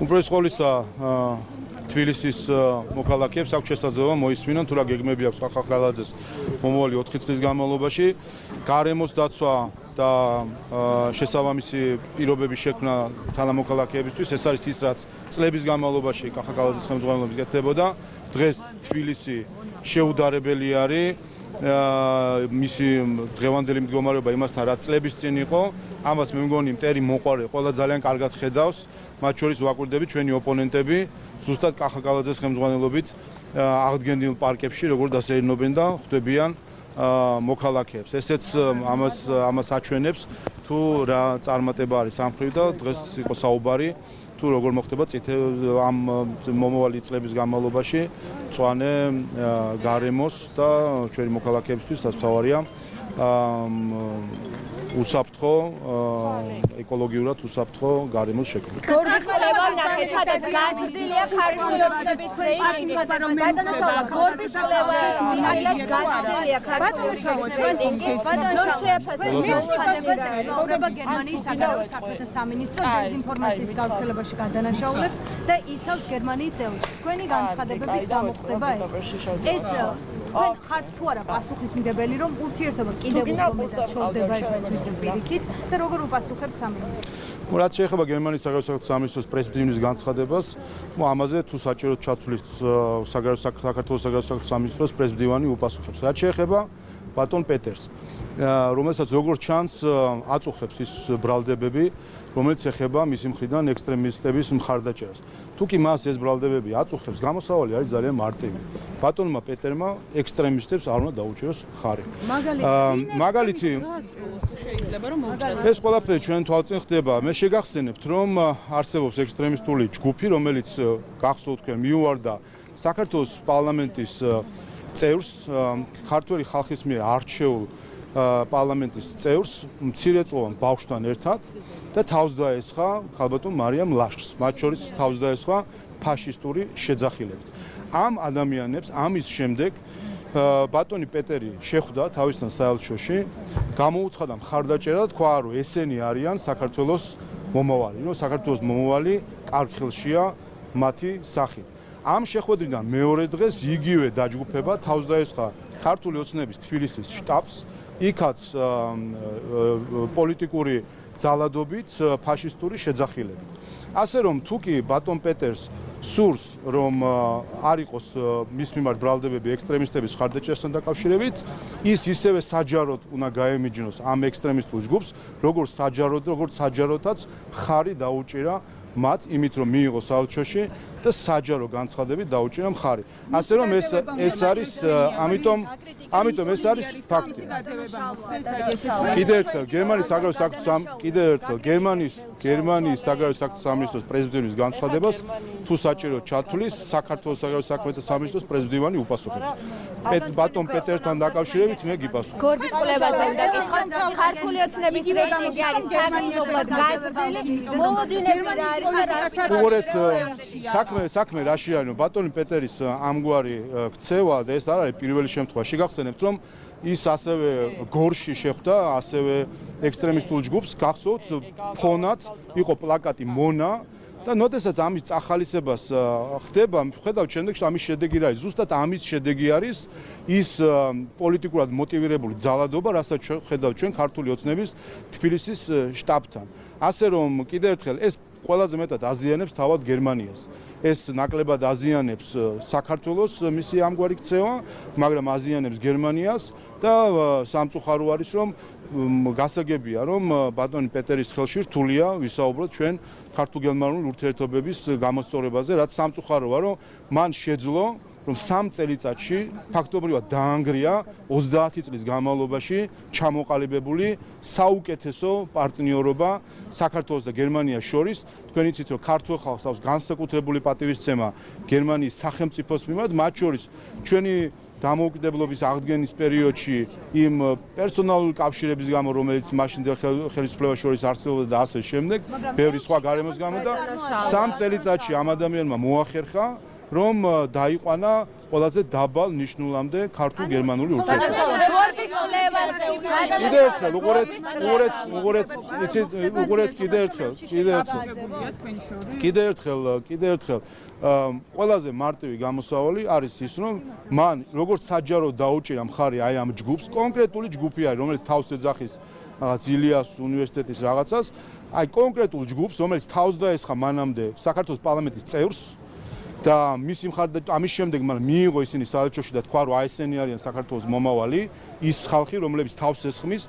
უბრალოდ სკოლისა თბილისის მოქალაქეებს აქვს შესაძლებლობა მოისმინონ თუ რა გეგმები აქვს კახაკალაძეს მომავალი 4 წლის განმავლობაში გარემოს დაცვა და შესაბამისი პირობების შექმნა თანამოქალაქეებისთვის ეს არის ის რაც წლების განმავლობაში კახაკალაძის ხელმძღვანელობით კეთდებოდა დღეს თბილისი შეუდარებელი არის მისი დღევანდელი მდგომარეობა იმასთან რაც წლების წინ იყო ამას მე მგონი მტერი მოყარე ყველა ძალიან კარგად ხედავს მათ შორის ვაკვირდებით ჩვენი ოპონენტები ზუსტად კახაკალაძეს ხელმძღვანელობით აღდგენილ პარკებში როგორ დასეირნობენ და ხვდებიან მოქალაქეებს ესეც ამას აჩვენებს თუ რა წარმატება არის ამ მხრივ და დღეს იყო საუბარი თუ როგორ მოხდება ამ მომავალი წლების განმავლობაში მწვანე გარემოს და ჩვენი მოქალაქეებისთვის დასწავარია უსაფრთხო ეკოლოგიურად უსაფრთხო გარემოს შექმნა. გორგის კვლევა ნახეთ, სადაც გაზრდილია ქართული ოცნების რეიტინგი. ბატონო შავა, გორგის კვლევა ნახეთ, გაზრდილია ქართული ოცნების რეიტინგი. ბატონო შეაფასეთ. ხდება გერმანიის საგარეო საქმეთა სამინისტრო დეზინფორმაციის გავრცელებაში გადანაშაულებს და იცავს გერმანიის ელჩს. თქვენი განცხადებების გამოხდება ეს თქვენ ხართ თუ არა პასუხისმგებელი რომ ურთიერთობა კიდევ უფრო მეტად შორდება ეკვეცვის პირიქით და როგორ უპასუხებთ სამინისტროს? რაც შეეხება გერმანიის საგარეო საქმეთა სამინისტროს პრესმდივნის განცხადებას, ამაზე თუ საჭიროდ ჩათვლის საქართველოს საგარეო საქმეთა სამინისტროს პრესმდივანი უპასუხებს. რაც შეეხება ბატონ პეტერს, რომელსაც როგორც ჩანს აწუხებს ის ბრალდებები, რომელიც ეხება მისი მხრიდან ექსტრემისტების მხარდაჭერას. თუ კი მას ეს ბრალდებები აწუხებს, გამოსავალი არის ძალიან მარტივი. ბატონმა პეტერმა ექსტრემისტებს არ უნდა დაუჭიროს ხარი. მაგალითი ეს ყველაფერი ჩვენ თვალწინ ხდება. მე შეგახსენებთ, რომ არსებობს ექსტრემისტული ჯგუფი, რომელიც გახსოვთ თქვენ მიუვარდა საქართველოს პარლამენტის წევრს, ქართველი ხალხის მიერ არჩეულ პარლამენტის წევრს მცირეწლოვან ბავშვთან ერთად და თავს დაესხა ქალბატონ მარიამ ლაშქს, მათ შორის თავს დაესხა ფაშისტური შეძახილებით. ამ ადამიანებს ამის შემდეგ ბატონი პეტერი შეხვდა თავისთან საელჩოში, გამოუცხადა მხარდაჭერა და თქვა, რომ ესენი არიან საქართველოს მომავალი, რომ საქართველოს მომავალი კარგ ხელშია მათი სახით. ამ შეხვედრიდან მეორე დღეს იგივე დაჯგუფება თავს დაესხა ქართული ოცნების თბილისის შტაბს, იქაც პოლიტიკური ძალადობით ფაშისტური შეძახილებით. ასე რომ თუ კი ბატონ პეტერს სურს რომ არ იყოს მის მიმართ ბრალდებები ექსტრემისტების მხარდაჭერასთან დაკავშირებით, ის ისევე საჯაროდ უნდა გაემიჯნოს ამ ექსტრემისტულ ჯგუფს, როგორც საჯაროდაც ხარი დაუჭირა მათ იმით რომ მიიღო საელჩოში და საჯარო განცხადებით დაუჭირა მხარი. ასე რომ ეს არის ამიტომ ეს არის ფაქტი. კიდევ ერთხელ გერმანიის საგარეო საქმეთა სამინისტროს პრეზიდენტის განცხადებას თუ საჭიროდ ჩათვლის საქართველოს საგარეო საქმეთა სამინისტროს პრეზიდენტი უპასუხებს. ბატონ პეტერთან დაკავშირებით მე გიპასუხებ. გორგის კვლევაზე დაკითხოთ, ქართული ოცნების რეიტინგი არის საგრძნობლად გაზრდილი, მოლოდინები რა არის და უბრალოდ საქმე რაში არის, ბატონი პეტერის ამგვარი ქცევა და ეს არ არის პირველი შემთხვევა. შეგახსენებთ, რომ ის ასევე გორში შეხვდა, ასევე ექსტრემისტულ ჯგუფს, გახსოვთ, ფონად იყო პლაკატი მონა და როდესაც ამის წახალისებას ხდება, ხედავთ შემდეგში ამის შედეგი რა არის. ზუსტად ამის შედეგი არის ის პოლიტიკურად მოტივირებული ძალადობა, რასაც ხედავთ ჩვენ ქართული ოცნების თბილისის შტაბთან. ასე რომ კიდევ ერთხელ ეს ყველაზე მეტად აზიანებს თავად გერმანიას. ეს ნაკლებად აზიანებს საქართველოს მისი ამგვარი ქცევა, მაგრამ აზიანებს გერმანიას და სამწუხარო არის რომ გასაგებია რომ ბატონი პეტერის ხელში რთულია ვისაუბროთ ჩვენ ქართულ-გერმანული ურთიერთობების გამოსწორებაზე, რაც სამწუხაროა რომ მან შეძლო რომ 3 წელიწადში ფაქტობრივად დაანგრია 30 წლის განმავლობაში ჩამოყალიბებული საუკეთესო პარტნიორობა საქართველოს და გერმანიას შორის. თქვენ იცით რომ ქართულ ხალხს აქვს განსაკუთრებული პატივისცემა გერმანიის სახელმწიფოს მიმართ, მათ შორის ჩვენი დამოუკიდებლობის აღდგენის პერიოდში იმ პერსონალური კავშირების გამო, რომელიც მაშინდელ ხელისუფლებას შორის არსებობდა და ასე შემდეგ, ბევრი სხვა გარემოს გამო და 3 წელიწადში ამ ადამიანმა მოახერხა რომ დაიყვანა ყველაზე დაბალ ნიშნულამდე ქართულ-გერმანული ურთიერთობა. კიდევ ერთხელ უყურეთ კიდევ ერთხელ ყველაზე მარტივი გამოსავალი არის ის, რომ მან როგორც საჯარო დაუჭირა მხარი აი ამ ჯგუფს, კონკრეტული ჯგუფი არის, რომელიც თავს ეძახის რაღაც ილიას უნივერსიტეტის რაღაცას, აი კონკრეტულ ჯგუფს, რომელიც თავს დაესხა მანამდე საქართველოს პარლამენტის წევრს და მისი მხარდაჭერა ამის შემდეგ მან მიიღო ისინი საელჩოში და თქვა, რომ აი ესენი არიან საქართველოს მომავალი, ის ხალხი, რომლებიც თავს ესხმის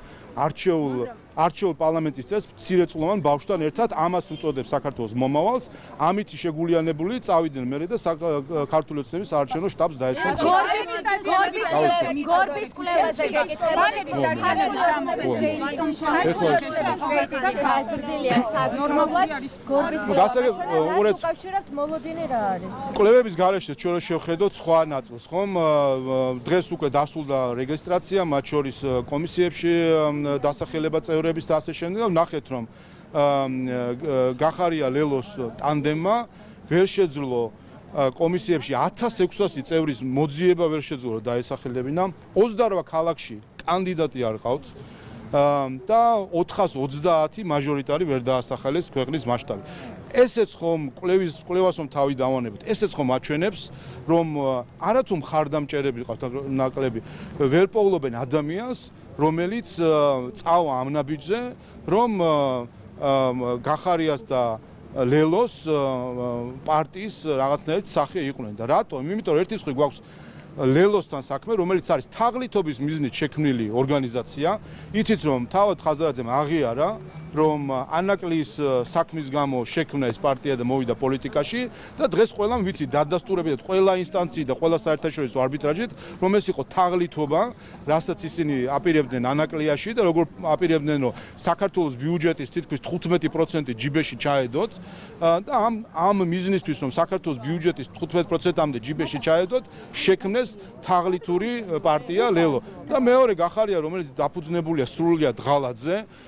არჩეულ პარლამენტის წევრს მცირეწლოვან ბავშვთან ერთად ამას უწოდებს საქართველოს მომავალს, ამით შეგულიანებული წავიდნენ მერე და ქართული ოცნების საარჩევნო შტაბს დაესხნენ. გორბის კვლევაზე კვლევების გარეშე ჩვენ შევხედოთ სხვა ნაწილს, ხომ? დღეს უკვე დასრულდა რეგისტრაცია, მათ შორის კომისიებში დასახელება წევრების და ასე შემდეგ. ვნახეთ, რომ გახარია ლელოს ტანდემმა ვერ შეძლო კომისიებში 1600 წევრის მოძიება ვერ შეძლო დაესახელებინა. 28 ქალაქში კანდიდატი არ ყავთ და 430 მაჟორიტარი ვერ დაასახელეს ქვეყნის მასშტაბით. ესეც ხომ კვლევას რომ თავი დავანებთ, ესეც ხომ აჩვენებს, რომ არათუ მხარდამჭერები ყავთ ნაკლები, ვერ პოულობენ ადამიანს, რომელიც წავა ამ ნაბიჯზე, რომ გახარიას და ლელოს პარტიის რაღაცნაირად სახე იყვნენ და რატომ? იმიტომ რომ ერთი მხრივ გვაქვს ლელოსთან საქმე, რომელიც არის თაღლითობის მიზნით შექმნილი ორგანიზაცია. იცით რომ თავად ხაზარაძემ აღიარა, რომ ანაკლის საქმის გამო შექმნა ეს პარტია და მოვიდა პოლიტიკაში და დღეს ყველამ ვიცი დადასტურებით ყველა ინსტანციით და ყველა საერთაშორისო არბიტრაჟით, რომ ეს იყო თაღლითობა, რასაც ისინი აპირებდნენ ანაკლიაში და როგორ აპირებდნენ, რომ საქართველოს ბიუჯეტის თითქმის 15% ჯიბეში ჩაედოთ და ამ მიზნისთვის, რომ საქართველოს ბიუჯეტის 15%-ამდე ჯიბეში ჩაედოთ, შექმნეს თაღლითური პარტია ლელო. და მეორე გახარია, რომელიც დაფუძნებულია სრულიად ღალატზე,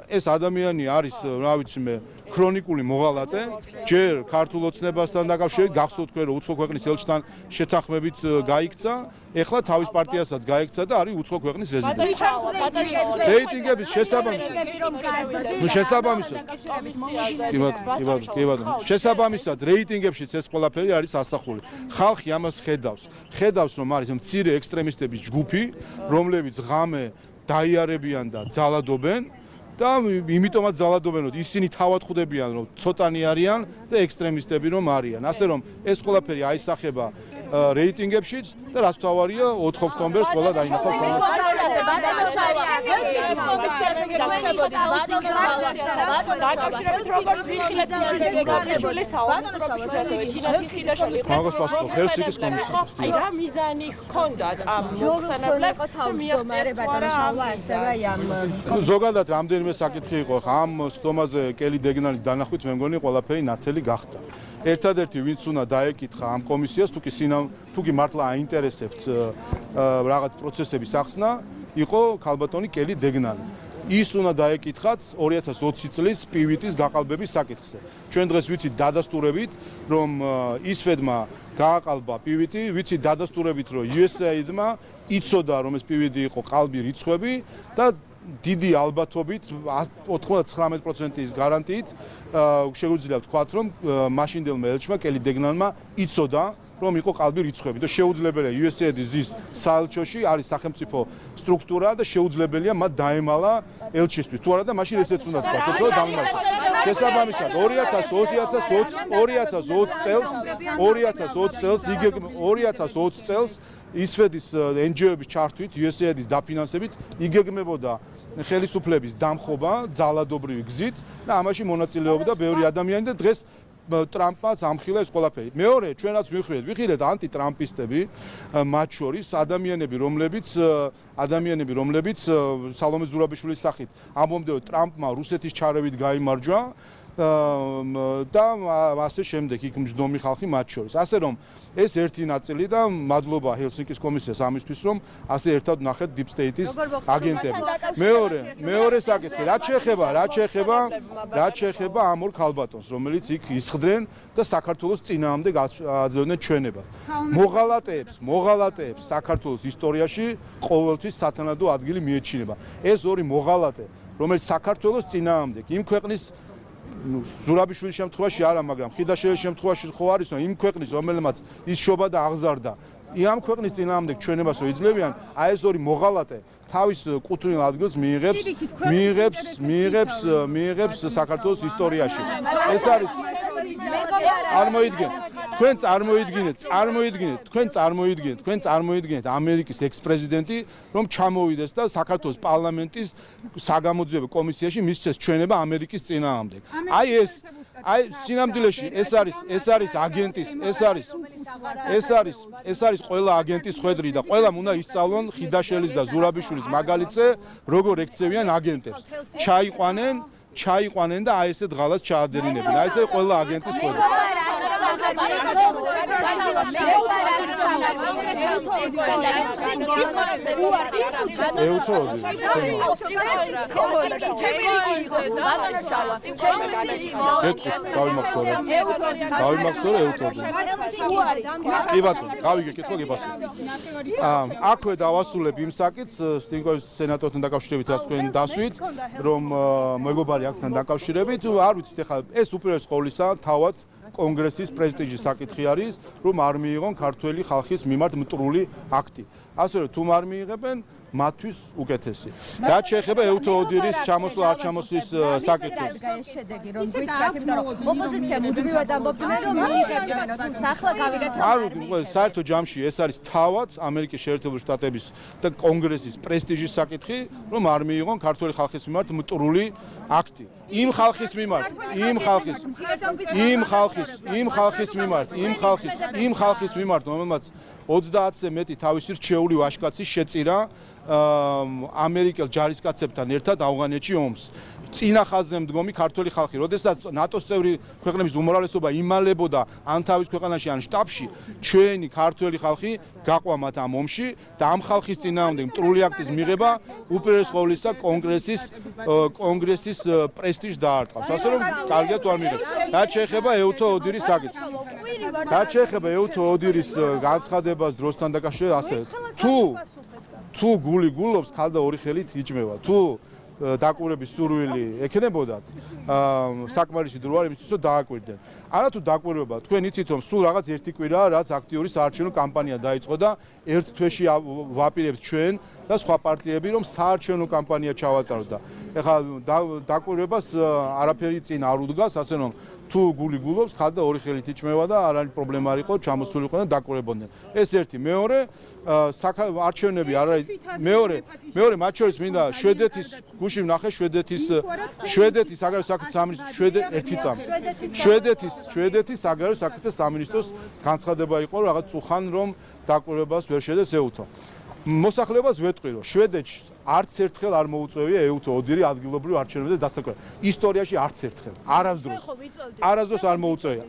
ეს ადამიანი არის, რა ვიცი მე, ქრონიკული მოღალატე, ჯერ ქართულ ოცნებასთან დაკავშირებით, გახსოვთ თქვენ, რომ უცხო ქვეყნის ელჩთან შეთანხმებით გაიქცა, ეხლა თავის პარტიასაც გაიქცა და არის უცხო ქვეყნის რეზიდენტი. რეიტინგების შესაბამისად, რეიტინგებშიც ეს ყველაფერი არის ასახული. ხალხი ამას ხედავს, რომ არის მცირე ექსტრემისტების ჯგუფი, რომლებიც ღამე დაიარებიან და ძალადობენ და იმიტომაც ძალადობენ, რომ ისინი თავად ხვდებიან, რომ ცოტანი არიან და ექსტრემისტები რომ არიან. ასე რომ ეს ყველაფერი აისახება რეიტინგებშიც და რაც თავარია 4 ოქტომბერს ყველა დაინახავს. რა მიზანი ჰქონდათ ამ მოხსენებლებს და მიაღწიეს ზოგადად რამდენიმე საკითხი იყო, ამ სხდომაზე კელი დეგნალის დანახვით მე მგონი ყველაფერი ნათელი გახდა. ერთადერთი ვინც უნდა დაეკითხა ამ კომისიას, თუ კი მართლა აინტერესებთ რაღაც პროცესების ახსნა, იყო ქალბატონი კელი დეგნალი. ის უნდა დაეკითხათ 2020 წლის პივიტის გაყალბების საკითხზე. ჩვენ დღეს ვიცით დადასტურებით, რომ ისვედმა გააყალბა პივიტი, ვიცით დადასტურებით, რომ USAID-მა იცოდა, რომ ეს პივიტი იყო ყალბი რიცხვები და დიდი ალბათობით 99%-ის გარანტიით შეგვიძლია ვთქვათ, რომ მაშინდელმა ელჩმა კელი დეგნალმა იცოდა, რომ იყო ყალბი რიცხვები და შეუძლებელია USAID-ის ზის საელჩოში არის სახელმწიფო სტრუქტურა და შეუძლებელია მათ დაემალა ელჩისთვის. თუ არა და მაშინ ესეც უნდა თქვას, რომ დამიმართა. შესაბამისად 2020 წელს ისვედის NGO-ების ჩართვით, USAID-ის დაფინანსებით იგეგმებოდა ხელისუფლების დამხობა ძალადობრივი გზით და ამაში მონაწილეობდა ბევრი ადამიანი და დღეს ტრამპმაც ამხილა ეს ყველაფერი. მეორე, ჩვენ რაც ვიხილეთ ანტიტრამპისტები, მათ შორის ადამიანები, რომლებიც სალომე ზურაბიშვილის სახით ამბობდნენ, ტრამპმა რუსეთის ჩარევით გაიმარჯვა და ასე შემდეგ იქ მჯდომი ხალხი მათ შორის. ასე რომ ეს ერთი ნაწილი და მადლობა ჰელსინკის კომისიას ამისთვის რომ ასე ერთად ნახეთ Deep State-ის აგენტები. მეორე საკითხი, რაც შეეხება ამ ორ ქალბატონს, რომელიც იქ ისხდნენ და საქართველოს წინააღმდეგ აძლევდნენ ჩვენებას. მოღალატეებს საქართველოს ისტორიაში ყოველთვის სათანადო ადგილი მიეჩინება. ეს ორი მოღალატე, რომელიც საქართველოს წინააღმდეგ იმ ქვეყნის ზურაბიშვილის შემთხვევაში არა, მაგრამ ხიდაშელის შემთხვევაში ხო არის, რომ იმ ქვეყნის, რომელმაც ის შობა და აღზარდა, ამ ქვეყნის წინააღმდეგ ჩვენებას რო იძლევიან, აი ეს ორი მოღალატე თავის კუთვნილ ადგილს მიიღებს საქართველოს ისტორიაში. ეს არის წარმოიდგინეთ ამერიკის ექს-პრეზიდენტი რომ ჩამოვიდეს და საქართველოს პარლამენტის საგამოძიებო კომისიაში მისცეს ჩვენება ამერიკის წინააღმდეგ. აი სინამდვილეში ეს არის აგენტის, ეს არის ყველა აგენტის ხვედრი და ყველამ უნდა ისწავლონ ხიდაშელის და ზურაბიშვილის მაგალითზე, როგორ ექცევიან აგენტებს. ჩაიყვანენ და აი ესე დღალას ჩაადერინებენ. აი ესე ყველა აგენტის ხვედრი. აქვე დავასრულებ იმ საკითხს სტინკოვის სენატორთან დაკავშირებით რაც თქვენ დასვით, რომ მეგობარი აქთან დაკავშირებით, არ ვიცით ახლა ეს უპირველეს ყოვლისა თავად კონგრესის პრესტიჟის საკითხი არის, რომ არ მიიღონ ქართველი ხალხის მიმართ მტრული აქტი. ასე რომ თუ არ მიიღებენ, მათთვის უკეთესი. რაც შეეხება ეუთო ოდირის ჩამოსვლა არ ჩამოსვლის საკითხი. ეს შედეგი რომ გითხრათ, იმიტომ რომ ოპოზიცია მუდმივად ამბობდნენ, რომ მიიღებდნენ, თუმცა ახლა გავიგეთ რომ არ უკვე საერთო ჯამში ეს არის თავად ამერიკის შეერთებული შტატების და კონგრესის პრესტიჟის საკითხი, რომ არ მიიღონ ქართველი ხალხის მიმართ მტრული აქტი. იმ ხალხის მიმართ, რომელმაც 30-ზე მეტი თავისი რჩეული ვაჟკაცი შეწირა ამერიკელ ჯარისკაცებთან ერთად ავღანეთში ომს. წინა ხაზზე მდგომი ქართველი ხალხი, როდესაც ნატოს წევრი ქვეყნების უმრავლესობა იმალებოდა ან თავის ქვეყანაში, ან შტაბში, ჩვენი ქართველი ხალხი გაყვა მათ ამ ომში და ამ ხალხის წინააღმდეგ მტრული აქტის მიღება უპირველეს ყოვლისა კონგრესის პრესტიჟს დაარტყავს. ასე რომ კარგია თუ არ მიიღებს. რაც შეეხება ეუთო ოდირის საკითხს. რაც შეეხება ეუთო ოდირის განცხადებას დროსთან დაკავშირებით, ასე თუ გული გულობს, ქალ და ორი ხელით იჭმევა. თუ დაკვირვების სურვილი ექნებოდათ, საკმარისი დრო არ იმისთვის, რომ დააკვირდნენ. არა თუ დაკვირვება, თქვენ იცით, რომ სულ რაღაც ერთი კვირაა, რაც აქტიური საარჩევნო კამპანია დაიწყო და ერთ თვეში ვაპირებთ ჩვენ და სხვა პარტიები, რომ საარჩევნო კამპანია ჩავატაროთ და ეხლა დაკვირვებას არაფერი წინ არ უდგას, ასე რომ თუ გული გულობს, ხალ და ორი ხელით იჭმევა და არ არის პრობლემა არ იყო, ჩამოსულიყო და დაკვირვებოდნენ. ეს ერთი. მეორე, არჩევნები არ არის. მეორე მათ შორის მინდა შვედეთის გუშინ ვნახე შვედეთის საგარეო საქმეთა სამინისტრო ერთი წამი. შვედეთის საგარეო საქმეთა სამინისტროს განცხადება იყო რაღაც წუხან რომ დაკვირვებას ვერ შედეს ეუთო. მოსახლეობას ვეტყვი რომ შვედეთში არც ერთხელ არ მოუწევია ეუთო ოდირი ადგილობრივ არჩევნებზე დასაკვირვებლად. ისტორიაში არც ერთხელ. არასდროს არ მოუწევია.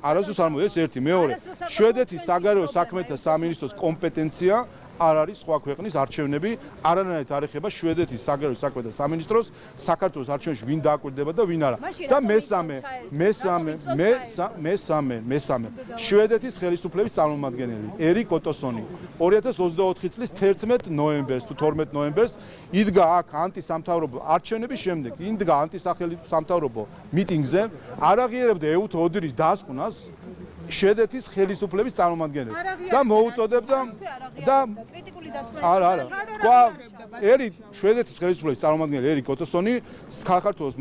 ეს ერთი. მეორე, შვედეთის საგარეო საქმეთა სამინისტროს კომპეტენცია არ არის სხვა ქვეყნის არჩევნები, არანაირად არ ეხება შვედეთის საგარეო საქმეთა სამინისტროს საქართველოს არჩევნებში ვინ დააკვირდება და ვინ არა. და მესამე შვედეთის ხელისუფლების წარმომადგენელი ერიკ ოტოსონი 2024 წლის 11 ნოემბერს თუ 12 ნოემბერს იდგა აქ ანტისამთავრობო არჩევნების შემდეგ, იდგა ანტისამთავრობო მიტინგზე, არ აღიარებდა ეუთო ოდირის დასკვნას შვედეთის ხელისუფლების წარმომადგენელი და მოუწოდებდა და არა შვედეთის ხელისუფლების წარმომადგენელი ერიკ ოტოსონი საქართველოს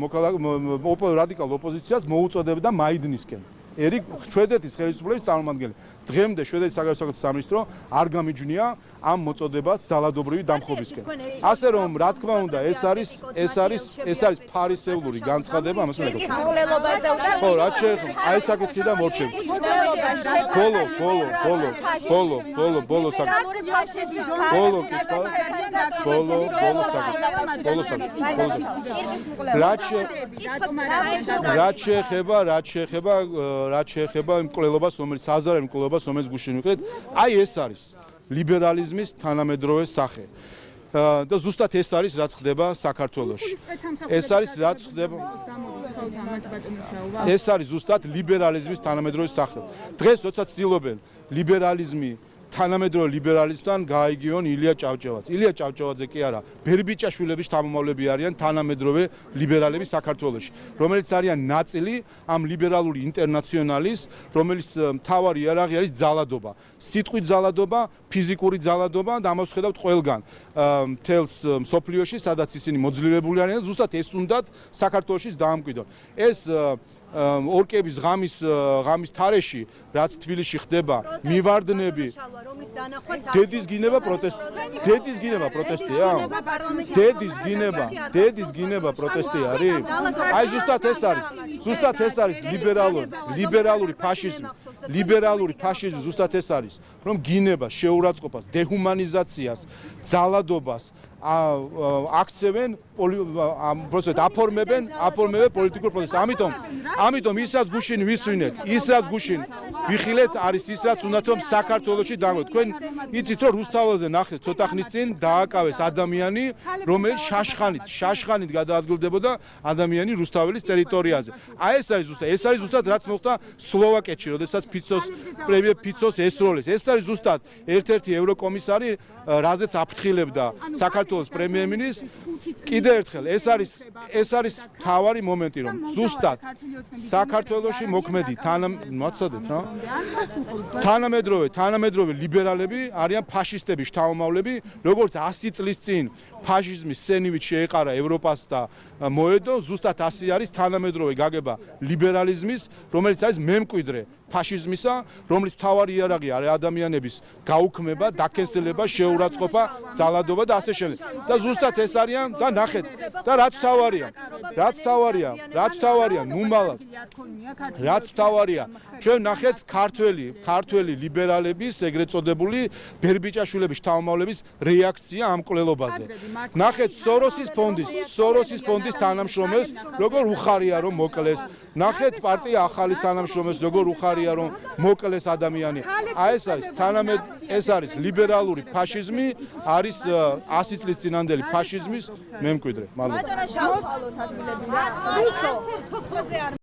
რადიკალ ოპოზიციას მოუწოდებდა მაიდნისკენ ერიკ შვედეთის ხელისუფლების წარმომადგენელი. დღემდე შვედეთის საგარეო სამინისტრო არ გამიჯნია ამ მოწოდებას ძალადობრივი დამხობისკენ. ასე რომ, რა თქმა უნდა, ეს არის ფარისეულური განცხადება, ამას უნდა ვთქვი. ხო, რაც შეეხება, აი ეს საკითხი და მორჩები. ბოლო საკითხი. რაც შეეხება იმ მკვლელობას, რომელიც საზარელ მკვლელობას, რომელიც გუშინ ვიყიდით, აი ეს არის ლიბერალიზმის თანამედროვე სახე. და ზუსტად ეს არის რაც ხდება საქართველოში. ეს არის რაც ხდება. ეს არის ზუსტად ლიბერალიზმის თანამედროვე სახე. დღეს როცა ცდილობენ ლიბერალიზმი თანამედროვე ლიბერალიზმთან გაიგიონ ილია ჭავჭავაძე. ილია ჭავჭავაძე კი არა, ბერბიჭაშვილების შთამომავლები არიან თანამედროვე ლიბერალები საქართველოში, რომელიც არიან ნაწილი ამ ლიბერალური ინტერნაციონალის, რომელიც მთავარი იარაღი არის ძალადობა. სიტყვით ძალადობა, ფიზიკური ძალადობა და ამას ვხედავთ ყველგან. მთელს მსოფლიოში, სადაც ისინი მოძლიერებული არიან და ზუსტად ეს უნდათ საქართველოშიც დაამკვიდრონ. ეს ორკების ღამის თარეში, რაც თბილისში ხდება, მივარდნები დედის გინება პროტესტია? დედის გინება პროტესტი არის? აი ზუსტად ეს არის ლიბერალური ფაშიზმი, ზუსტად ეს არის, რომ გინება შეურაცხყოფას, დეჰუმანიზაციას, ძალადობას აქცევენ, აფორმებენ პოლიტიკურ პროცესს. ამიტომ ის რაც გუშინ ვისვინეთ, ის რაც გუშინ ვიხილეთ, არის ის რაც უნდათ რომ საქართველოში დაგვეთ. თქვენ იცით რომ რუსთაველზე ნახეთ ცოტა ხნის წინ დააკავეს ადამიანი, რომელიც შაშხანით გადაადგილდებოდა ადამიანი რუსთაველის ტერიტორიაზე. აი ეს არის ზუსტად რაც მოხდა სლოვაკეთში, როდესაც პრემიერ ფიცოს ესროლეს. ეს არის ზუსტად ერთ-ერთი ევროკომისარი, რაზეც აფრთხილებდა საქართველოს პრემიერ-მინისტრს. კიდევ ერთხელ, ეს არის მთავარი მომენტი, რომ ზუსტად საქართველოში მოქმედი თანამედროვე ლიბერალები არიან ფაშისტების შთამომავლები, როგორც 100 წლის წინ ფაშიზმის სენივით შეეყარა ევროპას და მოედო, ზუსტად ასე არის თანამედროვე გაგება ლიბერალიზმის, რომელიც არის მემკვიდრე ფაშიზმისა, რომლის მთავარი იარაღი არის ადამიანების გაუქმება, დაკენსელება, შეურაცხყოფა, ძალადობა და ასე შემდეგ. და ზუსტად ეს არიან და ნახეთ და რაც მთავარია, ნუმალად. რაც მთავარია, ჩვენ ნახეთ ქართველი ლიბერალების, ეგრეთ წოდებული ბერბიჭაშვილების შთამომავლების რეაქცია ამ მკვლელობაზე. ნახეთ სოროსის ფონდის თანამშრომელს, როგორ უხარია რომ მოკლეს. ნახეთ პარტია ახალის თანამშრომელს, როგორ უხარია რომ მოკლეს ადამიანი. აი ეს არის ლიბერალური ფაშიზმი, არის 100 წლის წინანდელი ფაშიზმის მემკვიდრე. მადლობა.